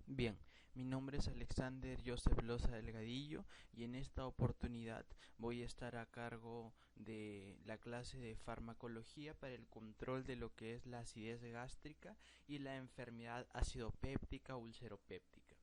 Bien, mi nombre es Alexander Joseph Loza Delgadillo y en esta oportunidad voy a estar a cargo de la clase de farmacología para el control de lo que es la acidez gástrica y la enfermedad acidopéptica o ulceropéptica.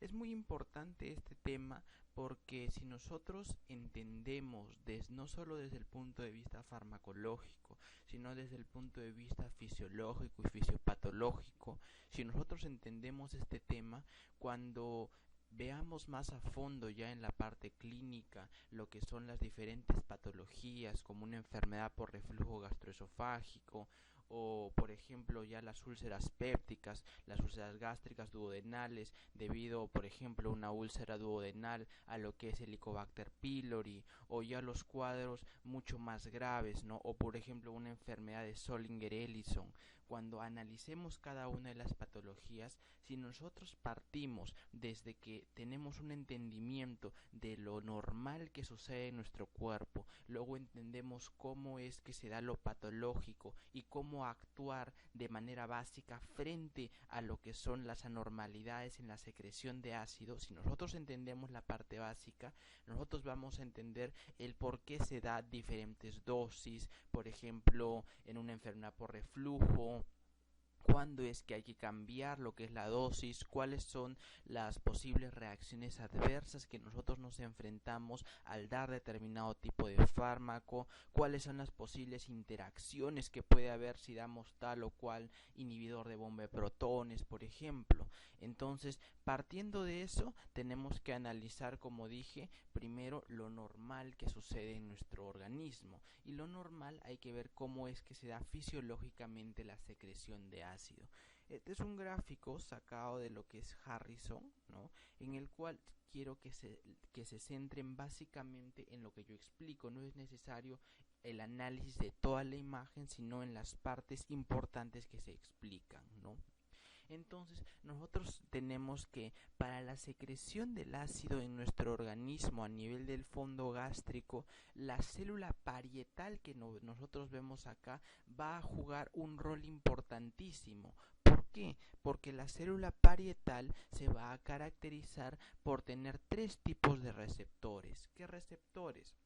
Es muy importante este tema porque si nosotros entendemos no solo desde el punto de vista farmacológico, sino desde el punto de vista fisiológico y fisiopatológico, si nosotros entendemos este tema, cuando veamos más a fondo ya en la parte clínica lo que son las diferentes patologías como una enfermedad por reflujo gastroesofágico o por ejemplo ya las úlceras pépticas, las úlceras gástricas duodenales debido por ejemplo a una úlcera duodenal a lo que es Helicobacter pylori o ya los cuadros mucho más graves, ¿no? O por ejemplo una enfermedad de Zollinger-Ellison. Cuando analicemos cada una de las patologías, si nosotros partimos desde que tenemos un entendimiento de lo normal que sucede en nuestro cuerpo, luego entendemos cómo es que se da lo patológico y cómo actuar de manera básica frente a lo que son las anormalidades en la secreción de ácido. Si nosotros entendemos la parte básica, nosotros vamos a entender el por qué se da diferentes dosis, por ejemplo, en una enfermedad por reflujo, cuándo es que hay que cambiar lo que es la dosis, cuáles son las posibles reacciones adversas que nosotros nos enfrentamos al dar determinado tipo de fármaco, cuáles son las posibles interacciones que puede haber si damos tal o cual inhibidor de bomba de protones, por ejemplo. Entonces, partiendo de eso, tenemos que analizar, como dije, primero lo normal que sucede en nuestro organismo. Y lo normal hay que ver cómo es que se da fisiológicamente la secreción de ácido. Este es un gráfico sacado de lo que es Harrison, ¿no? En el cual quiero que se centren básicamente en lo que yo explico. No es necesario el análisis de toda la imagen, sino en las partes importantes que se explican, ¿no? Entonces, nosotros tenemos que para la secreción del ácido en nuestro organismo a nivel del fondo gástrico, la célula parietal que nosotros vemos acá va a jugar un rol importantísimo. ¿Por qué? Porque la célula parietal se va a caracterizar por tener tres tipos de receptores. ¿Qué receptores?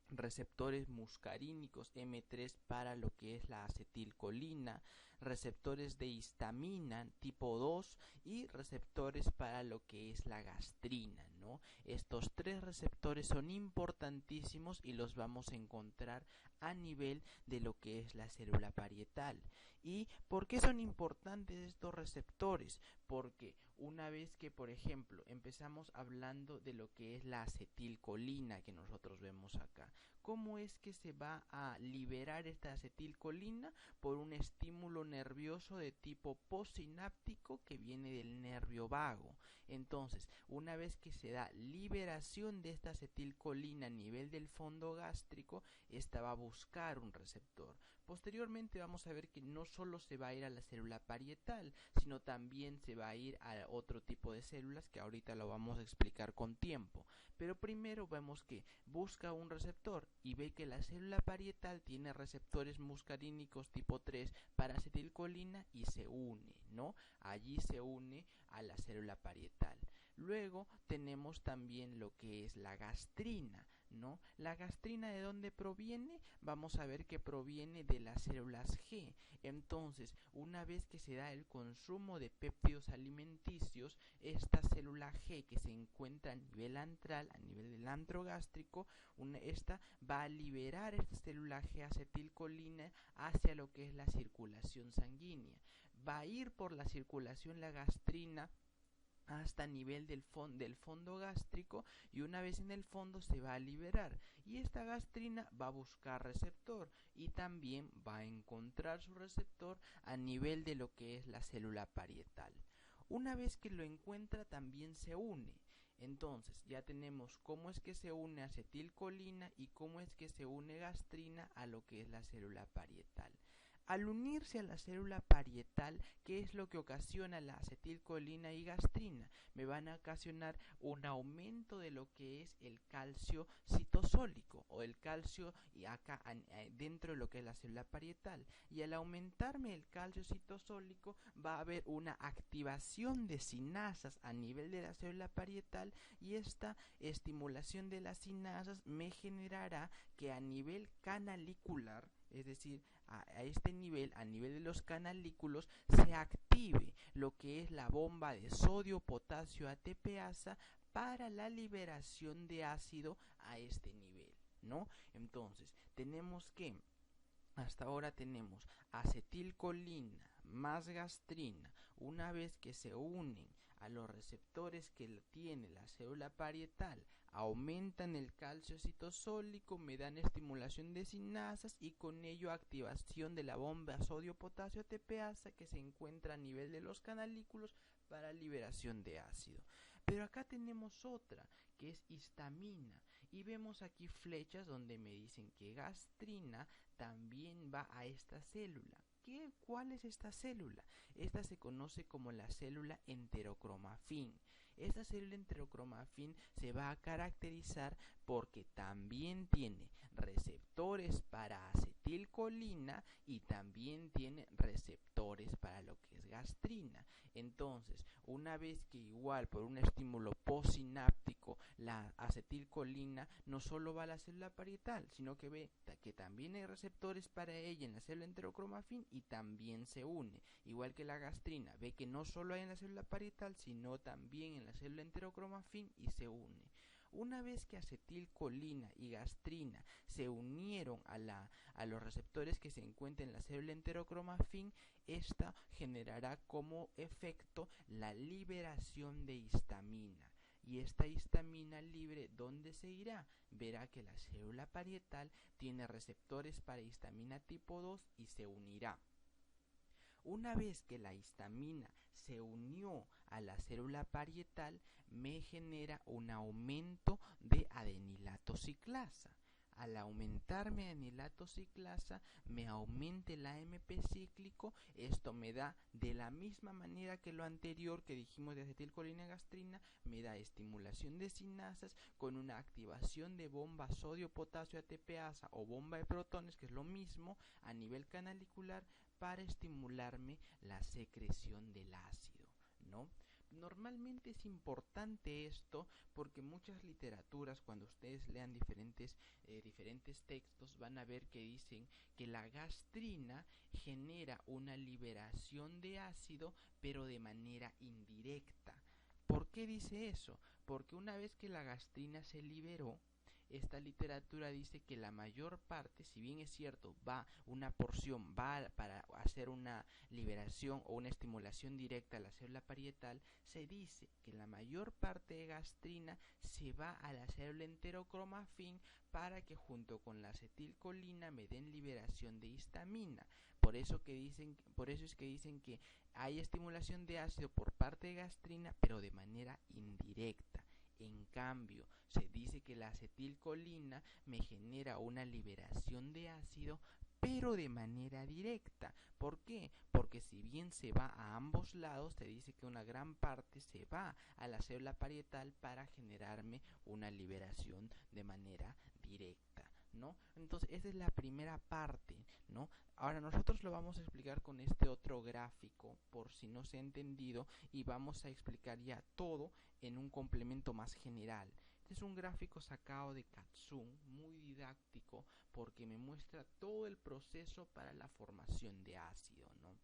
Receptores muscarínicos M3 para lo que es la acetilcolina, receptores de histamina tipo 2 y receptores para lo que es la gastrina, ¿no? Estos tres receptores son importantísimos y los vamos a encontrar a nivel de lo que es la célula parietal. ¿Y por qué son importantes estos receptores? Porque una vez que, por ejemplo, empezamos hablando de lo que es la acetilcolina que nosotros vemos acá, ¿cómo es que se va a liberar esta acetilcolina? Por un estímulo nervioso de tipo postsináptico que viene del nervio vago. Entonces, una vez que se da liberación de esta acetilcolina a nivel del fondo gástrico, esta va a buscar un receptor. Posteriormente vamos a ver que no solo se va a ir a la célula parietal, sino también se va a ir a otro tipo de células que ahorita lo vamos a explicar con tiempo. Pero primero vemos que busca un receptor y ve que la célula parietal tiene receptores muscarínicos tipo 3 para acetilcolina y se une, ¿no? Allí se une a la célula parietal. Luego tenemos también lo que es la gastrina, ¿no? La gastrina, ¿de dónde proviene? Vamos a ver que proviene de las células G. Entonces, una vez que se da el consumo de péptidos alimenticios, esta célula G que se encuentra a nivel antral, a nivel del antro gástrico, esta va a liberar esta célula G acetilcolina hacia lo que es la circulación sanguínea. Va a ir por la circulación la gastrina hasta nivel del fondo gástrico y una vez en el fondo se va a liberar y esta gastrina va a buscar receptor y también va a encontrar su receptor a nivel de lo que es la célula parietal. Una vez que lo encuentra también se une. Entonces ya tenemos cómo es que se une acetilcolina y cómo es que se une gastrina a lo que es la célula parietal. Al unirse a la célula parietal, ¿qué es lo que ocasiona la acetilcolina y gastrina? Me van a ocasionar un aumento de lo que es el calcio citosólico o el calcio y acá dentro de lo que es la célula parietal. Y al aumentarme el calcio citosólico va a haber una activación de sinasas a nivel de la célula parietal, y esta estimulación de las sinasas me generará que a nivel canalicular, es decir, a este nivel, a nivel de los canalículos, se active lo que es la bomba de sodio-potasio ATPasa para la liberación de ácido a este nivel, ¿no? Entonces, tenemos que hasta ahora tenemos acetilcolina más gastrina. Una vez que se unen a los receptores que tiene la célula parietal, aumentan el calcio citosólico, me dan estimulación de sinasas y con ello activación de la bomba sodio-potasio ATPasa que se encuentra a nivel de los canalículos para liberación de ácido. Pero acá tenemos otra, que es histamina, y vemos aquí flechas donde me dicen que gastrina también va a esta célula. ¿Cuál es esta célula? Esta se conoce como la célula enterocromafín. Esta célula enterocromafín se va a caracterizar porque también tiene receptores para acetilcolina y también tiene receptores para lo que es gastrina. Entonces, una vez que igual por un estímulo postsináptico la acetilcolina no solo va a la célula parietal, sino que ve que también hay receptores para ella en la célula enterocromafín y también se une, igual que la gastrina, ve que no solo hay en la célula parietal, sino también en la célula enterocromafín y se une. Una vez que acetilcolina y gastrina se unieron a los receptores que se encuentran en la célula enterocromafín, esta generará como efecto la liberación de histamina. Y esta histamina libre, ¿dónde se irá? Verá que la célula parietal tiene receptores para histamina tipo 2 y se unirá. Una vez que la histamina se unió a la célula parietal, me genera un aumento de adenilato ciclasa. Al aumentarme adenilato ciclasa, me aumente el AMP cíclico. Esto me da, de la misma manera que lo anterior que dijimos de acetilcolina y gastrina, me da estimulación de sinasas con una activación de bomba sodio-potasio ATPasa o bomba de protones, que es lo mismo a nivel canalicular, para estimularme la secreción del ácido, ¿no? Normalmente es importante esto porque muchas literaturas, cuando ustedes lean diferentes textos, van a ver que dicen que la gastrina genera una liberación de ácido, pero de manera indirecta. ¿Por qué dice eso? Porque una vez que la gastrina se liberó, esta literatura dice que la mayor parte, si bien es cierto, una porción va para hacer una liberación o una estimulación directa a la célula parietal, se dice que la mayor parte de gastrina se va a la célula enterocromafín para que junto con la acetilcolina me den liberación de histamina. Por eso es que dicen que hay estimulación de ácido por parte de gastrina, pero de manera indirecta. En cambio, se dice que la acetilcolina me genera una liberación de ácido, pero de manera directa. ¿Por qué? Porque si bien se va a ambos lados, se dice que una gran parte se va a la célula parietal para generarme una liberación de manera directa, ¿no? Entonces, esa es la primera parte, ¿no? Ahora nosotros lo vamos a explicar con este otro gráfico, por si no se ha entendido, y vamos a explicar ya todo en un complemento más general. Este es un gráfico sacado de Katsun, muy didáctico, porque me muestra todo el proceso para la formación de ácido, ¿no?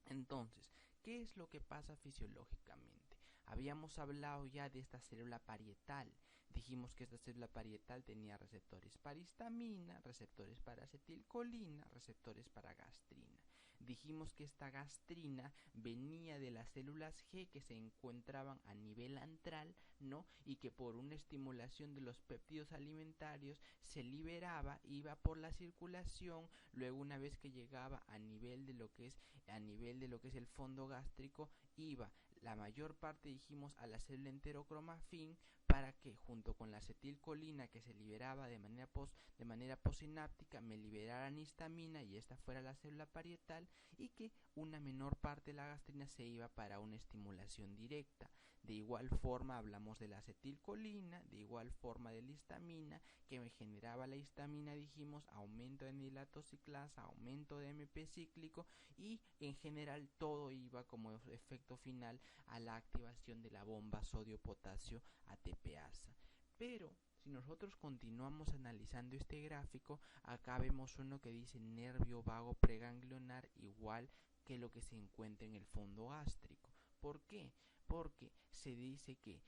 Entonces, ¿qué es lo que pasa fisiológicamente? Habíamos hablado ya de esta célula parietal. Dijimos que esta célula parietal tenía receptores para histamina, receptores para acetilcolina, receptores para gastrina. Dijimos que esta gastrina venía de las células G que se encontraban a nivel antral, ¿no? Y que por una estimulación de los péptidos alimentarios se liberaba, iba por la circulación, luego una vez que llegaba a nivel de lo que es el fondo gástrico, iba la mayor parte, dijimos, a la célula enterocromafin para que junto con la acetilcolina que se liberaba de manera posináptica me liberaran histamina y esta fuera la célula parietal, y que una menor parte de la gastrina se iba para una estimulación directa. De igual forma hablamos de la acetilcolina, de igual forma de la histamina, que me generaba la histamina, dijimos, aumento de anilato ciclasa, aumento de MP cíclico, y en general todo iba como efecto final a la activación de la bomba sodio-potasio ATPasa. Pero si nosotros continuamos analizando este gráfico, acá vemos uno que dice nervio vago preganglionar igual que lo que se encuentra en el fondo gástrico. ¿Por qué? Porque se dice que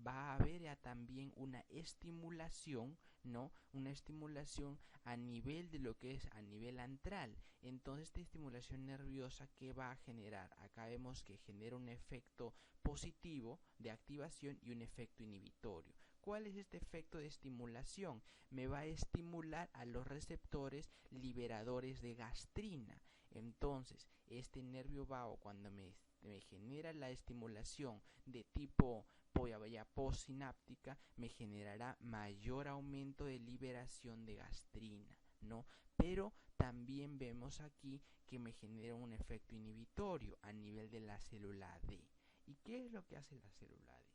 va a haber ya también una estimulación, ¿no? Una estimulación a nivel de lo que es a nivel antral. Entonces, esta estimulación nerviosa, ¿qué va a generar? Acá vemos que genera un efecto positivo de activación y un efecto inhibitorio. ¿Cuál es este efecto de estimulación? Me va a estimular a los receptores liberadores de gastrina. Entonces, este nervio vago, cuando me genera la estimulación de tipo postsináptica, me generará mayor aumento de liberación de gastrina, ¿no? Pero también vemos aquí que me genera un efecto inhibitorio a nivel de la célula D. ¿Y qué es lo que hace la célula D?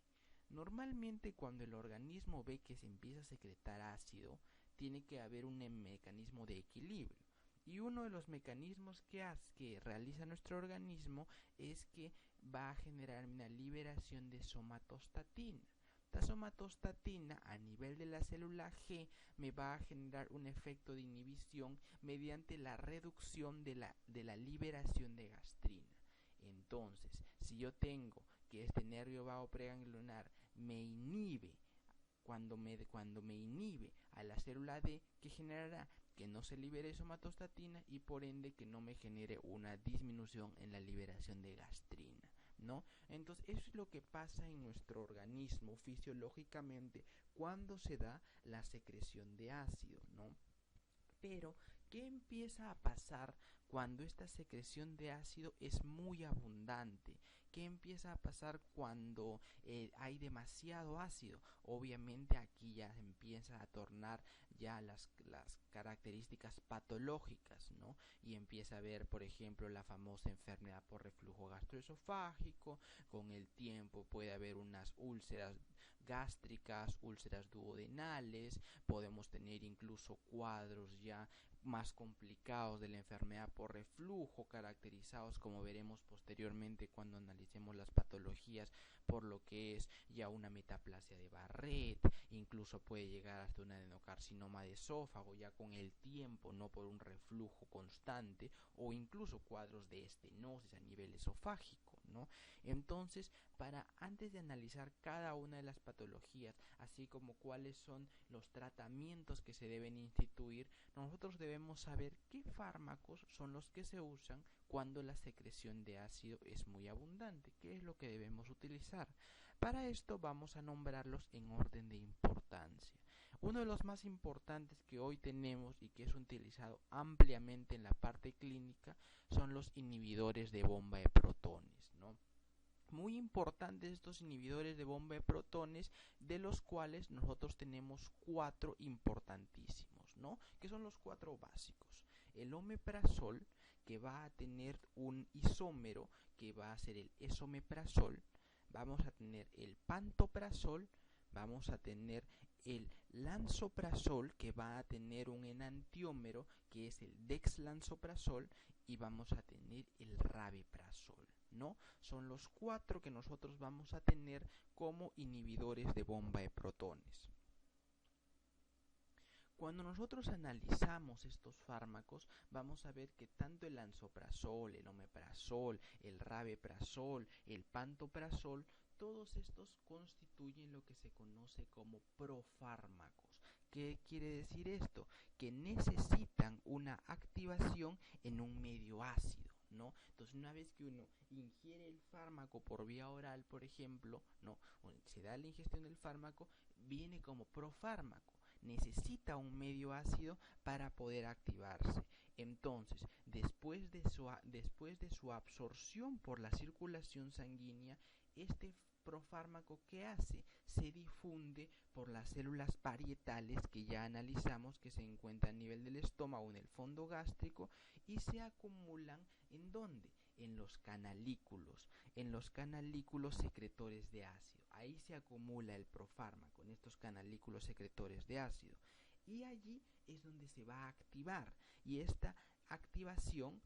Normalmente cuando el organismo ve que se empieza a secretar ácido, tiene que haber un mecanismo de equilibrio. Y uno de los mecanismos que realiza nuestro organismo es que va a generar una liberación de somatostatina. La somatostatina a nivel de la célula G me va a generar un efecto de inhibición mediante la reducción de la liberación de gastrina. Entonces, si yo tengo que este nervio vago preganglionar me inhibe, cuando me inhibe a la célula D, ¿qué generará? Que no se libere somatostatina y por ende que no me genere una disminución en la liberación de gastrina, ¿no? Entonces eso es lo que pasa en nuestro organismo fisiológicamente cuando se da la secreción de ácido, ¿no? Pero, ¿qué empieza a pasar cuando esta secreción de ácido es muy abundante? ¿Qué empieza a pasar cuando hay demasiado ácido? Obviamente aquí ya empieza a tornar ya las características patológicas, ¿no? Y empieza a ver, por ejemplo, la famosa enfermedad por reflujo gastroesofágico. Con el tiempo puede haber unas úlceras gástricas, úlceras duodenales, podemos tener incluso cuadros ya más complicados de la enfermedad por reflujo, caracterizados, como veremos posteriormente cuando analicemos las patologías, por lo que es ya una metaplasia de Barrett, incluso puede llegar hasta un adenocarcinoma de esófago ya con el tiempo, no por un reflujo constante, o incluso cuadros de estenosis a nivel esofágico, ¿no? Entonces, antes de analizar cada una de las patologías, así como cuáles son los tratamientos que se deben instituir, nosotros debemos saber qué fármacos son los que se usan cuando la secreción de ácido es muy abundante, qué es lo que debemos utilizar. Para esto vamos a nombrarlos en orden de importancia. Uno de los más importantes que hoy tenemos y que es utilizado ampliamente en la parte clínica son los inhibidores de bomba de protones, ¿no? Muy importantes estos inhibidores de bomba de protones, de los cuales nosotros tenemos 4 importantísimos, ¿no? Que son los 4 básicos. El omeprazol, que va a tener un isómero que va a ser el esomeprazol. Vamos a tener el pantoprazol, vamos a tener el lansoprazol, que va a tener un enantiómero que es el dexlansoprazol, y vamos a tener el rabeprazol, ¿no? Son los 4 que nosotros vamos a tener como inhibidores de bomba de protones. Cuando nosotros analizamos estos fármacos, vamos a ver que tanto el lansoprazol, el omeprazol, el rabeprazol, el pantoprazol, todos estos constituyen lo que se conoce como profármacos. ¿Qué quiere decir esto? Que necesitan una activación en un medio ácido, ¿no? Entonces, una vez que uno ingiere el fármaco por vía oral, por ejemplo, ¿no? O se da la ingestión del fármaco, viene como profármaco. Necesita un medio ácido para poder activarse. Entonces, después de su absorción por la circulación sanguínea, este profármaco, ¿qué hace? Se difunde por las células parietales que ya analizamos, que se encuentran a nivel del estómago, en el fondo gástrico, y se acumulan ¿en dónde? En los canalículos secretores de ácido. Ahí se acumula el profármaco, en estos canalículos secretores de ácido. Y allí es donde se va a activar. Y esta activación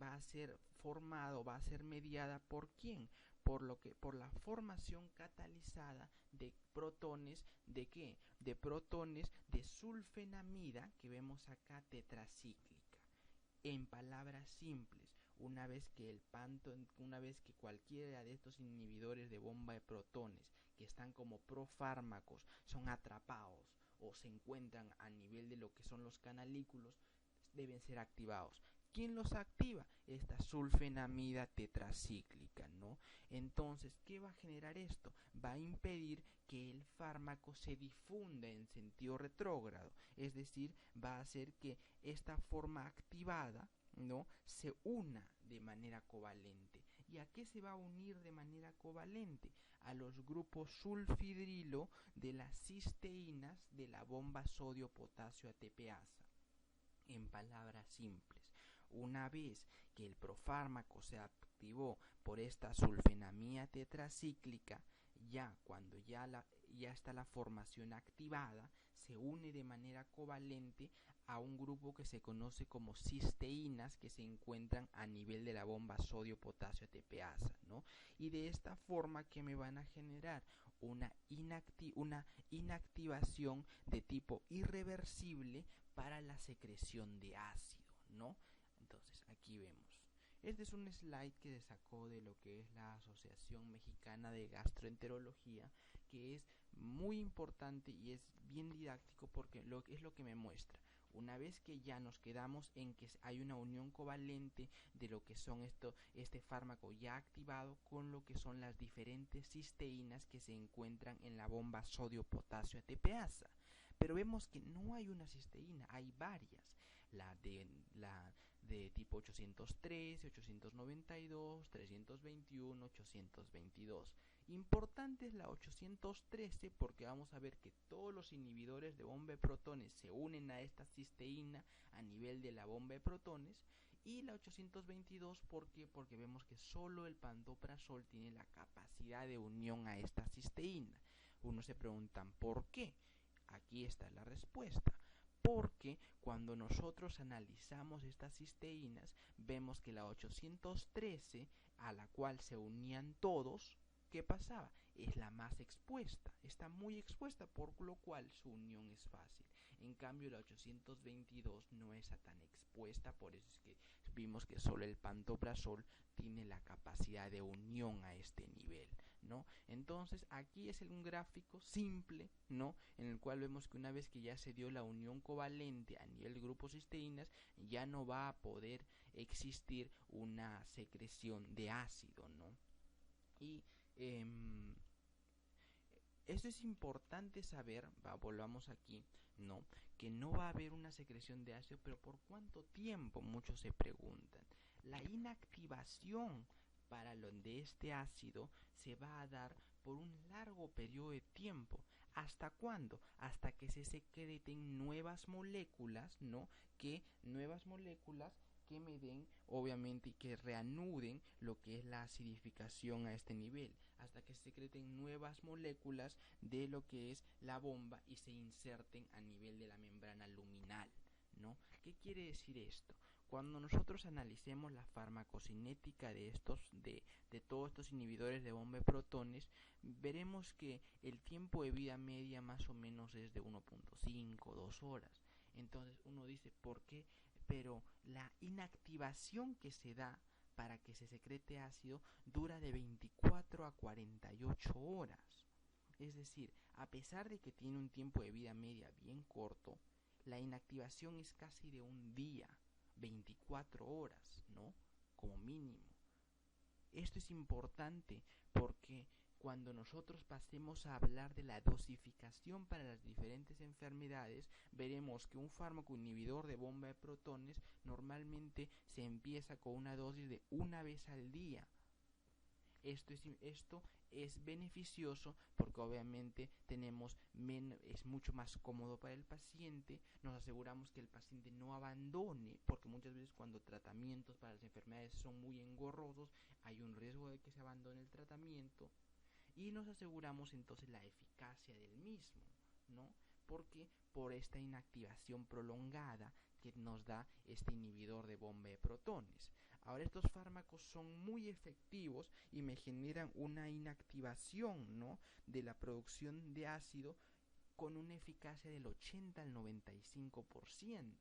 va a ser va a ser mediada ¿por quién? Por la formación catalizada de protones, ¿de qué? De protones de sulfenamida, que vemos acá, tetracíclica. En palabras simples, una vez que cualquiera de estos inhibidores de bomba de protones, que están como profármacos, son atrapados o se encuentran a nivel de lo que son los canalículos, deben ser activados. ¿Quién los activa? Esta sulfenamida tetracíclica, ¿no? Entonces, ¿qué va a generar esto? Va a impedir que el fármaco se difunda en sentido retrógrado, es decir, va a hacer que esta forma activada, ¿no?, se una de manera covalente. ¿Y a qué se va a unir de manera covalente? A los grupos sulfidrilo de las cisteínas de la bomba sodio-potasio ATPasa. En palabras simples, una vez que el profármaco se activó por esta sulfenamida tetracíclica, cuando ya está la formación activada, se une de manera covalente a un grupo que se conoce como cisteínas, que se encuentran a nivel de la bomba sodio-potasio ATPasa, ¿no? Y de esta forma, que me van a generar una inactivación de tipo irreversible para la secreción de ácido, ¿no? Entonces, aquí vemos. Este es un slide que se sacó de lo que es la Asociación Mexicana de Gastroenterología, que es muy importante y es bien didáctico porque es lo que me muestra. Una vez que ya nos quedamos en que hay una unión covalente de lo que son este fármaco ya activado con lo que son las diferentes cisteínas que se encuentran en la bomba sodio-potasio ATPasa. Pero vemos que no hay una cisteína, hay varias. La de tipo 813, 892, 321, 822. Importante es la 813 porque vamos a ver que todos los inhibidores de bomba de protones se unen a esta cisteína a nivel de la bomba de protones. Y la 822, ¿por qué? Porque vemos que solo el pantoprazol tiene la capacidad de unión a esta cisteína. Uno se preguntan, ¿por qué? Aquí está la respuesta. Porque cuando nosotros analizamos estas cisteínas, vemos que la 813, a la cual se unían todos, ¿qué pasaba? Es la más expuesta, está muy expuesta, por lo cual su unión es fácil. En cambio, la 822 no es tan expuesta, por eso es que vimos que solo el pantoprazol tiene la capacidad de unión a este nivel, ¿no? Entonces, aquí es un gráfico simple, ¿no?, en el cual vemos que una vez que ya se dio la unión covalente a nivel de grupos cisteínas, ya no va a poder existir una secreción de ácido, ¿no? Y esto es importante saber, volvamos aquí, ¿no?, que no va a haber una secreción de ácido, pero ¿por cuánto tiempo? Muchos se preguntan. La inactivación para lo de este ácido se va a dar por un largo periodo de tiempo. ¿Hasta cuándo? Hasta que se secreten nuevas moléculas, ¿no? Nuevas moléculas que me den, obviamente, y que reanuden lo que es la acidificación a este nivel, hasta que se secreten nuevas moléculas de lo que es la bomba y se inserten a nivel de la membrana luminal, ¿no? ¿Qué quiere decir esto? Cuando nosotros analicemos la farmacocinética de todos estos inhibidores de bomba de protones, veremos que el tiempo de vida media más o menos es de 1.5, 2 horas. Entonces uno dice, ¿por qué? Pero la inactivación que se da para que se secrete ácido dura de 24 a 48 horas. Es decir, a pesar de que tiene un tiempo de vida media bien corto, la inactivación es casi de un día, 24 horas, ¿no? Como mínimo. Esto es importante porque Cuando nosotros pasemos a hablar de la dosificación para las diferentes enfermedades, veremos que un fármaco inhibidor de bomba de protones normalmente se empieza con una dosis de una vez al día. Esto es beneficioso porque obviamente es mucho más cómodo para el paciente. Nos aseguramos que el paciente no abandone, porque muchas veces cuando tratamientos para las enfermedades son muy engorrosos, hay un riesgo de que se abandone el tratamiento, y nos aseguramos entonces la eficacia del mismo, ¿no? Porque por esta inactivación prolongada que nos da este inhibidor de bomba de protones. Ahora, estos fármacos son muy efectivos y me generan una inactivación, ¿no?, de la producción de ácido con una eficacia del 80 al 95%.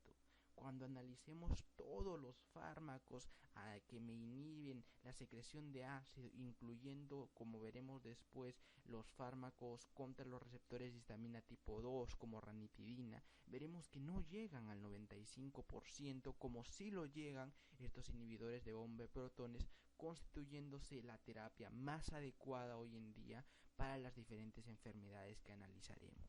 Cuando analicemos todos los fármacos que me inhiben la secreción de ácido, incluyendo, como veremos después, los fármacos contra los receptores de histamina tipo 2 como ranitidina, veremos que no llegan al 95%, como sí lo llegan estos inhibidores de bomba de protones, constituyéndose la terapia más adecuada hoy en día para las diferentes enfermedades que analizaremos.